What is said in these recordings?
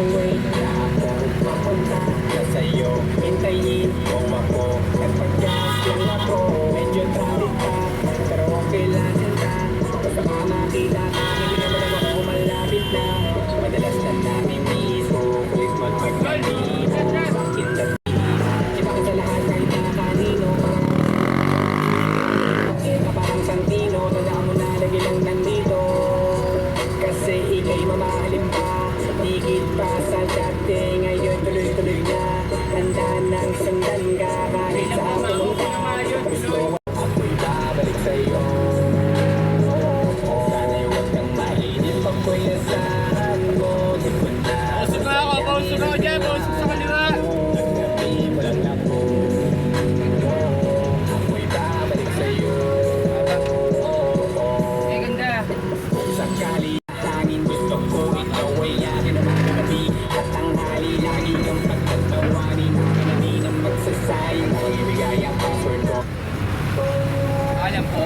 away na ako mapunta na sa'yo. Hintayin mo ako at pag-gas lang ako. Medyo traffic pa, pero okay lang sinta. Basta ka makita ka, hindi naman ako malapit na. Madalas na namin mismo, kulit mo't magkalino. Bakit na kita ka sa lahat kahit na kanino. Parang Santino, tandaan mo na lagi lang nandito. Kasi ika'y mamahalin pa, higit pa sa dati. Ngayon tuloy-tuloy na, handa nang sundan ka. Kahit sa akin ka, gusto ako'y babalik sa'yo. Sana'y huwag kang mainip ako'y asahan mo. Di ko na Pausok ako dyan, pausok sa kaliwa. naggabi mo lang ako. Ako'y babalik sa'yo. Ganda. Kung sakali tanging gusto ko, ikaw ay akin na magagabi. At tanghali lagi kang pagtatawanin. Akin na di na magsasayang kung ibigay ang password ko. Alam po.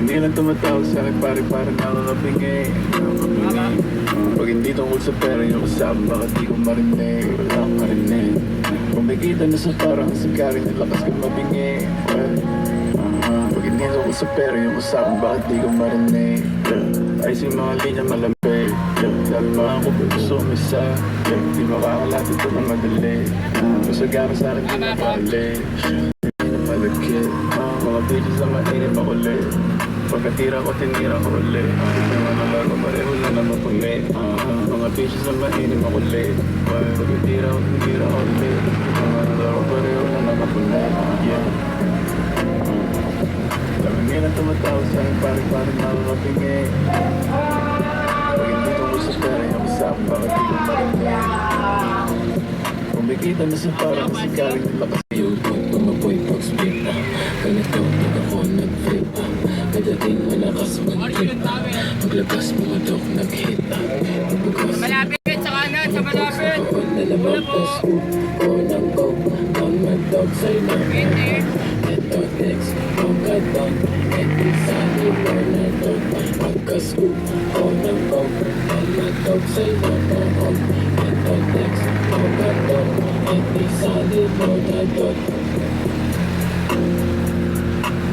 Hindi lang tumatawag sa akin pare-parang nakakapingi. Pag hindi tungkol sa pera yung kasama, bakit di ko marinig? Wala akong marinig. Kumikita na sa parang sikarin, nilakas kang mabingi. Pag hindi tungkol sa pera yung kasama, bakit di ko marinig? Ayos yung mga linya malamig. Dalmahan ko pa gusto umisa. Di makakalapit ko na madali. Masagara sa akin di na bali. Hindi na malagkit. Mga bitches na mainip ako ulit. Pagkatira ko, tinira ko ulit. Hindi naman nalago, pareho lang naman pumi. Mga bitches na mainip ako ulit. Pagkatira ko, tinira ko ulit. Mga nalago, pareho lang naman pumi. Lamang nga na tumatawag sa akin, parang nakakapingi. Pag hindi tungkol sa pera yung kasama, bakit di ko marinig? Kumikita na sa parang sikarin, nilakas yung tumapoy pag-split. Ganito, pag ako nag-flip. Kadating malakas mag-trip. Paglabas mga dok nag-hit. Malapit sa kanan, sa malapit. Wala po. Unang go, ang mag-dog sa'yo na. Ito next, ang gadon. Ito sa'yo mo na doon. Pagka-scoop, unang go, ang mag-dog sa'yo na. Ito next, ang gadon. Ito sa'yo mo na doon.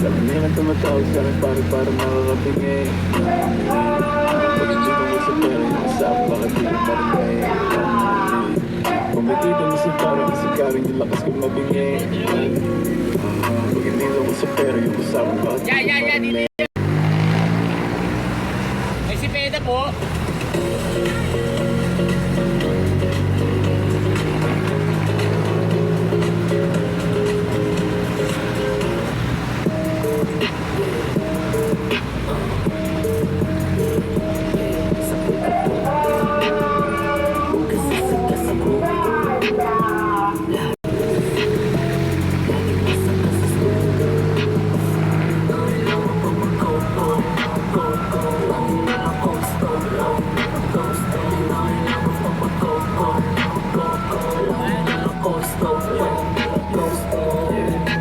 Lamang nga lang tumatawag sa akin, parang nakakapingi. Pag hindi tungkol sa pera yung kasama, bakit di ko marinig? Kumikita na sa parang sikarin, yung lakas kong mabingi. Pag hindi tungkol sa pera yung kasama, bakit di ko marinig? Ay si Peda po.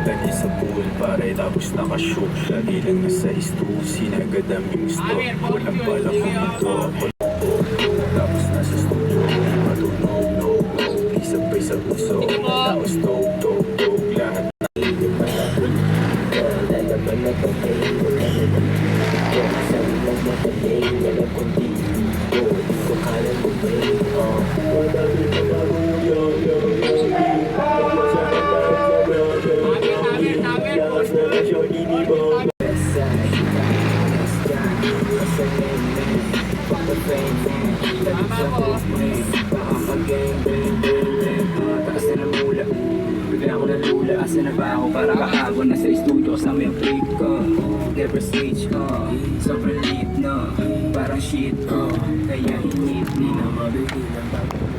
Lagi sa pool pare tapos nakashoot. Lagi lang nasa isto, sinagad ang yung store. Walang bala ko ito ako. Tapos nasa studio, matunog, no, isabay sa puso. Tapos tog, lahat na lilim na tapon. Lalaban na pagkain, wala na dito. Sabi lang mataday, wala kong dito. Di ko kala mo ba wala rin na maruyo, Asa na ba ako para kahapon nasa studio sa may break ko. Never stage ko, sobrang late no. Parang shit ko, kaya hindi na mabigilan bago